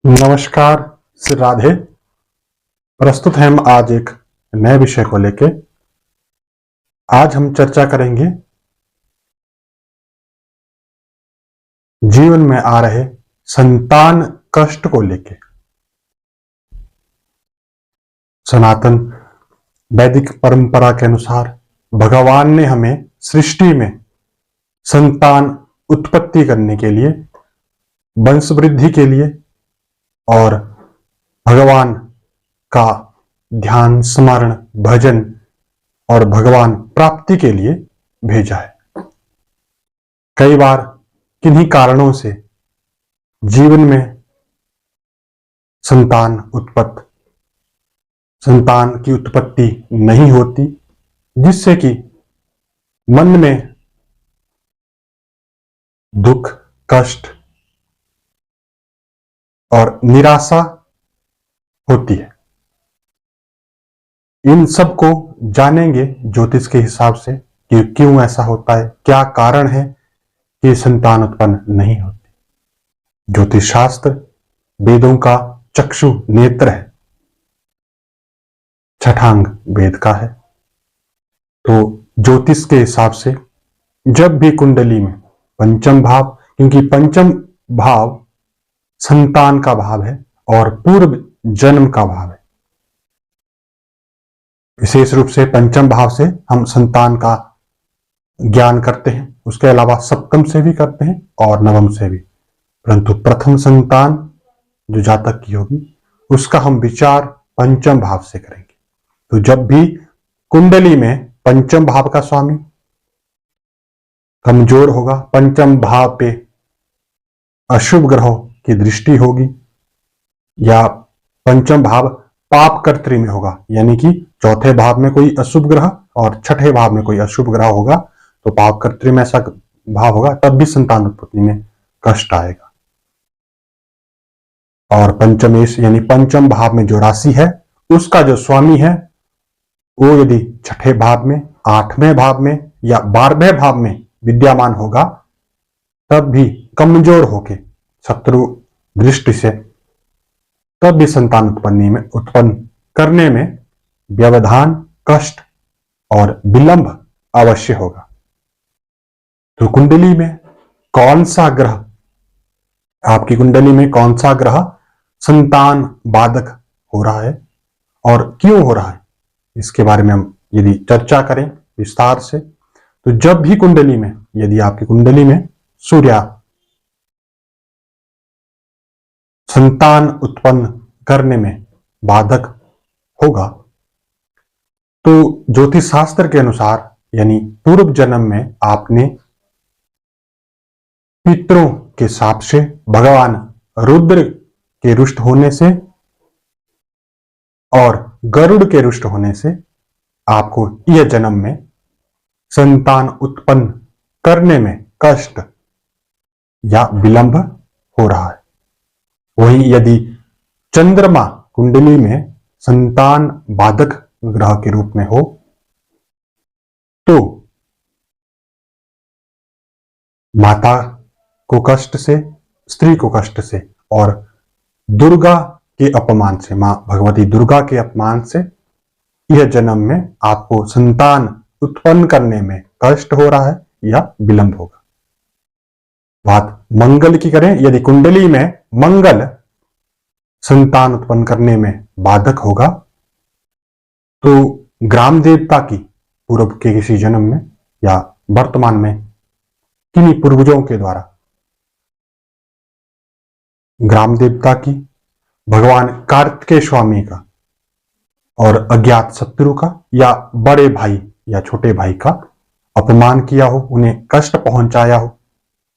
नमस्कार, श्री राधे। प्रस्तुत हैं हम आज एक नए विषय को लेके। आज हम चर्चा करेंगे जीवन में आ रहे संतान कष्ट को लेके। सनातन वैदिक परंपरा के अनुसार भगवान ने हमें सृष्टि में संतान उत्पत्ति करने के लिए, वंश वृद्धि के लिए और भगवान का ध्यान, स्मरण, भजन और भगवान प्राप्ति के लिए भेजा है। कई बार किन्हीं कारणों से जीवन में संतान की उत्पत्ति नहीं होती, जिससे कि मन में दुख, कष्ट और निराशा होती है। इन सब को जानेंगे ज्योतिष के हिसाब से कि क्यों ऐसा होता है, क्या कारण है कि संतान उत्पन्न नहीं होती। ज्योतिष शास्त्र वेदों का चक्षु नेत्र है, छठांग वेद का है। तो ज्योतिष के हिसाब से जब भी कुंडली में पंचम भाव, क्योंकि पंचम भाव संतान का भाव है और पूर्व जन्म का भाव है, विशेष रूप से पंचम भाव से हम संतान का ज्ञान करते हैं। उसके अलावा सप्तम से भी करते हैं और नवम से भी, परंतु प्रथम संतान जो जातक की होगी उसका हम विचार पंचम भाव से करेंगे। तो जब भी कुंडली में पंचम भाव का स्वामी कमजोर होगा, पंचम भाव पे अशुभ ग्रहों की दृष्टि होगी, या पंचम भाव पाप कर्त्री में होगा, यानी कि चौथे भाव में कोई अशुभ ग्रह और छठे भाव में कोई अशुभ ग्रह होगा, तो पाप कर्त्री में ऐसा भाव होगा, तब भी संतान उत्पत्ति में कष्ट आएगा। और पंचमेश यानी पंचम भाव में जो राशि है उसका जो स्वामी है वो यदि छठे भाव में, आठवें भाव में या 12वें भाव में विद्यमान होगा, तब भी कमजोर होके शत्रु दृष्टि से, तब भी संतान उत्पन्न करने में व्यवधान, कष्ट और विलंब अवश्य होगा। तो कुंडली में कौन सा ग्रह, आपकी कुंडली में कौन सा ग्रह संतान बाधक हो रहा है और क्यों हो रहा है, इसके बारे में हम यदि चर्चा करें विस्तार से, तो जब भी कुंडली में, यदि आपकी कुंडली में सूर्य संतान उत्पन्न करने में बाधक होगा, तो ज्योतिष शास्त्र के अनुसार यानी पूर्व जन्म में आपने पितरों के शाप से, भगवान रुद्र के रुष्ट होने से और गरुड़ के रुष्ट होने से आपको यह जन्म में संतान उत्पन्न करने में कष्ट या विलंब हो रहा है। वहीं यदि चंद्रमा कुंडली में संतान बाधक ग्रह के रूप में हो, तो माता को कष्ट से, स्त्री को कष्ट से और दुर्गा के अपमान से, मां भगवती दुर्गा के अपमान से यह जन्म में आपको संतान उत्पन्न करने में कष्ट हो रहा है या विलंब होगा। बात मंगल की करें, यदि कुंडली में मंगल संतान उत्पन्न करने में बाधक होगा, तो ग्राम देवता की पूर्व के किसी जन्म में या वर्तमान में किन्हीं पूर्वजों के द्वारा ग्राम देवता की, भगवान कार्तिकेय स्वामी का और अज्ञात शत्रु का या बड़े भाई या छोटे भाई का अपमान किया हो, उन्हें कष्ट पहुंचाया हो,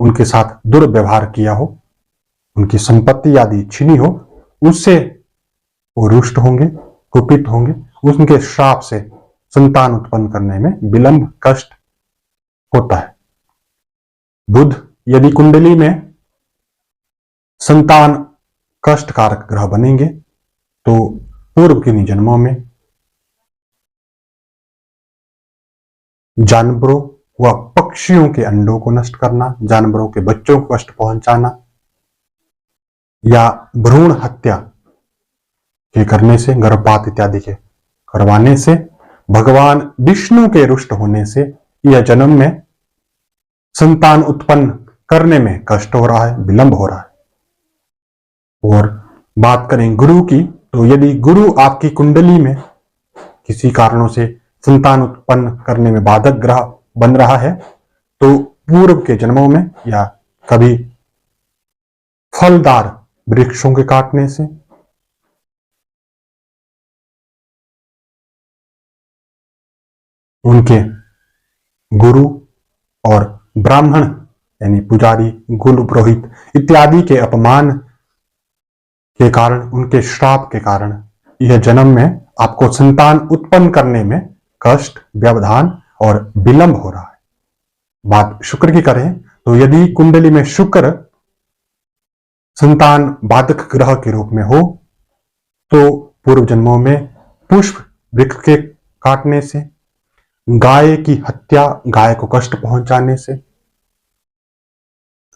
उनके साथ दुर्व्यवहार किया हो, उनकी संपत्ति आदि छीनी हो, उससे वो रुष्ट होंगे, कुपित होंगे, उनके श्राप से संतान उत्पन्न करने में विलंब, कष्ट होता है। बुध यदि कुंडली में संतान कष्ट कारक ग्रह बनेंगे, तो पूर्व किन्हीं जन्मों में जानवरों व पक्षियों के अंडों को नष्ट करना, जानवरों के बच्चों को कष्ट पहुंचाना, या भ्रूण हत्या के करने से, गर्भपात इत्यादि के करवाने से, भगवान विष्णु के रुष्ट होने से यह जन्म में संतान उत्पन्न करने में कष्ट हो रहा है, विलंब हो रहा है। और बात करें गुरु की, तो यदि गुरु आपकी कुंडली में किसी कारणों से संतान उत्पन्न करने में बाधक ग्रह बन रहा है, तो पूर्व के जन्मों में या कभी फलदार वृक्षों के काटने से, उनके गुरु और ब्राह्मण यानी पुजारी, कुल पुरोहित इत्यादि के अपमान के कारण, उनके श्राप के कारण यह जन्म में आपको संतान उत्पन्न करने में कष्ट, व्यवधान और विलंब हो रहा है। बात शुक्र की करें तो यदि कुंडली में शुक्र संतान बाधक ग्रह के रूप में हो, तो पूर्व जन्मों में पुष्प वृक्ष के काटने से, गाय की हत्या, गाय को कष्ट पहुंचाने से,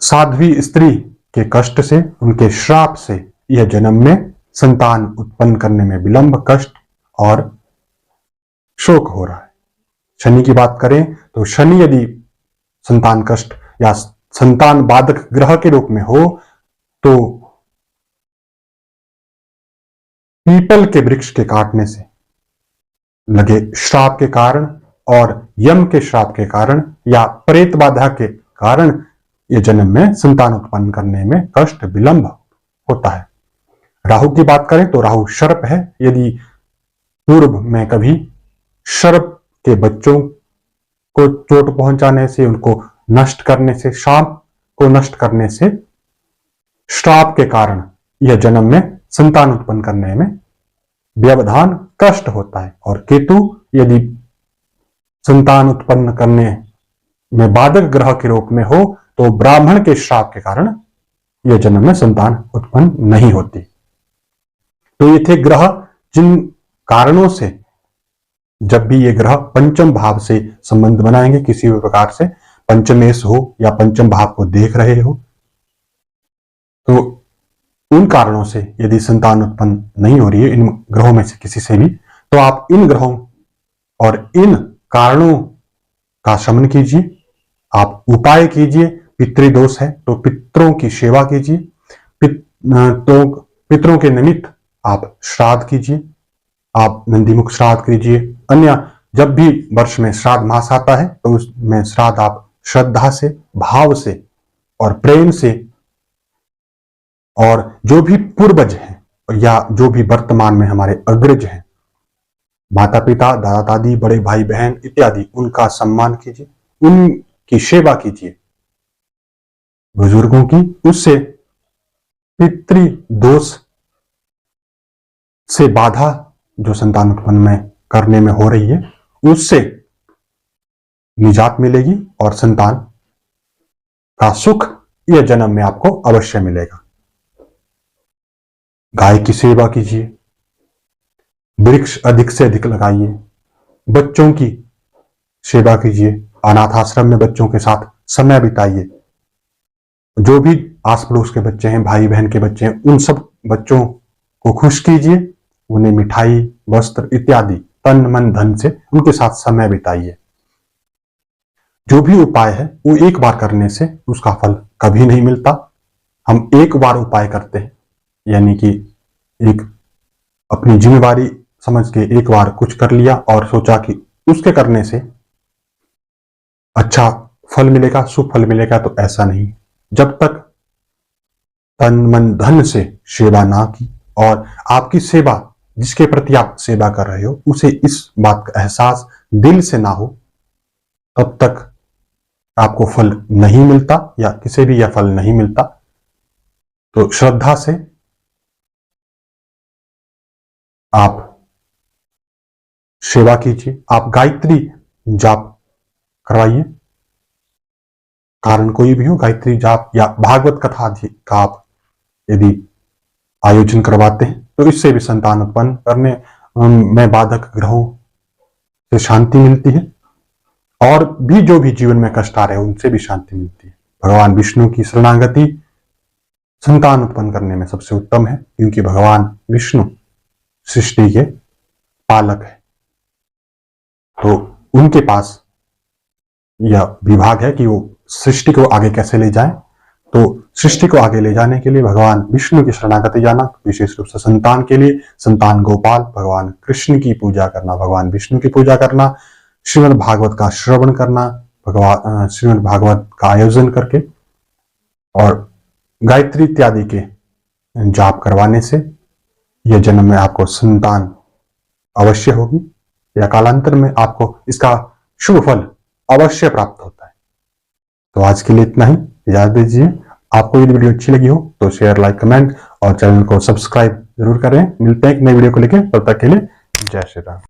साध्वी स्त्री के कष्ट से, उनके श्राप से यह जन्म में संतान उत्पन्न करने में विलंब, कष्ट और शोक हो रहा है। शनि की बात करें तो शनि यदि संतान कष्ट या संतान बाधक ग्रह के रूप में हो, तो पीपल के वृक्ष के काटने से लगे श्राप के कारण और यम के श्राप के कारण या प्रेत बाधा के कारण यह जन्म में संतान उत्पन्न करने में कष्ट, विलंब होता है। राहु की बात करें तो राहु सर्प है। यदि पूर्व में कभी सर्प के बच्चों को चोट पहुंचाने से, उनको नष्ट करने से, सांप को नष्ट करने से, श्राप के कारण यह जन्म में संतान उत्पन्न करने में व्यवधान, कष्ट होता है। और केतु यदि संतान उत्पन्न करने में बाधक ग्रह के रूप में हो, तो ब्राह्मण के श्राप के कारण यह जन्म में संतान उत्पन्न नहीं होती। तो ये थे ग्रह जिन कारणों से जब भी ये ग्रह पंचम भाव से संबंध बनाएंगे, किसी भी प्रकार से पंचमेश हो या पंचम भाव को देख रहे हो, तो उन कारणों से यदि संतान उत्पन्न नहीं हो रही है इन ग्रहों में से किसी से भी, तो आप इन ग्रहों और इन कारणों का शमन कीजिए, आप उपाय कीजिए। पितृदोष है तो पितरों की सेवा कीजिए, तो पितरों के निमित्त आप श्राद्ध कीजिए, आप नंदीमुख श्राद्ध कीजिए। अन्य जब भी वर्ष में श्राद्ध मास आता है तो उसमें श्राद्ध आप श्रद्धा से, भाव से और प्रेम से, और जो भी पूर्वज हैं या जो भी वर्तमान में हमारे अग्रज हैं, माता पिता, दादा दादी, बड़े भाई बहन इत्यादि, उनका सम्मान कीजिए, उनकी सेवा कीजिए, बुजुर्गों की। उससे पितृदोष से बाधा जो संतान उत्पन्न में करने में हो रही है, उससे निजात मिलेगी और संतान का सुख यह जन्म में आपको अवश्य मिलेगा। गाय की सेवा कीजिए, वृक्ष अधिक से अधिक लगाइए, बच्चों की सेवा कीजिए, अनाथ आश्रम में बच्चों के साथ समय बिताइए। जो भी आस पड़ोस के बच्चे हैं, भाई बहन के बच्चे हैं, उन सब बच्चों को खुश कीजिए, उन्हें मिठाई, वस्त्र इत्यादि तन मन धन से उनके साथ समय बिताइए। जो भी उपाय है वो एक बार करने से उसका फल कभी नहीं मिलता। हम एक बार उपाय करते हैं, यानी कि एक अपनी जिम्मेवारी समझ के एक बार कुछ कर लिया और सोचा कि उसके करने से अच्छा फल मिलेगा, शुभ फल मिलेगा, तो ऐसा नहीं। जब तक तन मन धन से सेवा ना की और आपकी सेवा जिसके प्रति आप सेवा कर रहे हो उसे इस बात का एहसास दिल से ना हो, तब तक आपको फल नहीं मिलता या किसी भी यह फल नहीं मिलता। तो श्रद्धा से आप सेवा कीजिए, आप गायत्री जाप करवाइए, कारण कोई भी हो, गायत्री जाप या भागवत कथा का आप यदि आयोजन करवाते हैं तो इससे भी संतान उत्पन्न करने में बाधक ग्रहों से शांति मिलती है, और भी जो भी जीवन में कष्ट आ रहे हैं उनसे भी शांति मिलती है। भगवान विष्णु की शरणागति संतान उत्पन्न करने में सबसे उत्तम है, क्योंकि भगवान विष्णु सृष्टि के पालक है। तो उनके पास यह विभाग है कि वो सृष्टि को आगे कैसे ले जाएं। तो सृष्टि को आगे ले जाने के लिए भगवान विष्णु की शरणागति जाना, विशेष रूप से संतान के लिए संतान गोपाल भगवान कृष्ण की पूजा करना, भगवान विष्णु की पूजा करना, श्रीमद् भागवत का श्रवण करना, भगवान श्रीमद् भागवत का आयोजन करके और गायत्री इत्यादि के जाप करवाने से यह जन्म में आपको संतान अवश्य होगी, या कालांतर में आपको इसका शुभ फल अवश्य प्राप्त होता है। तो आज के लिए इतना ही, इजाजत दीजिए। आपको यदि वीडियो अच्छी लगी हो तो शेयर, लाइक, कमेंट और चैनल को सब्सक्राइब जरूर करें। मिलते हैं एक नई वीडियो को लेकर, तब तक के लिए जय श्री राम।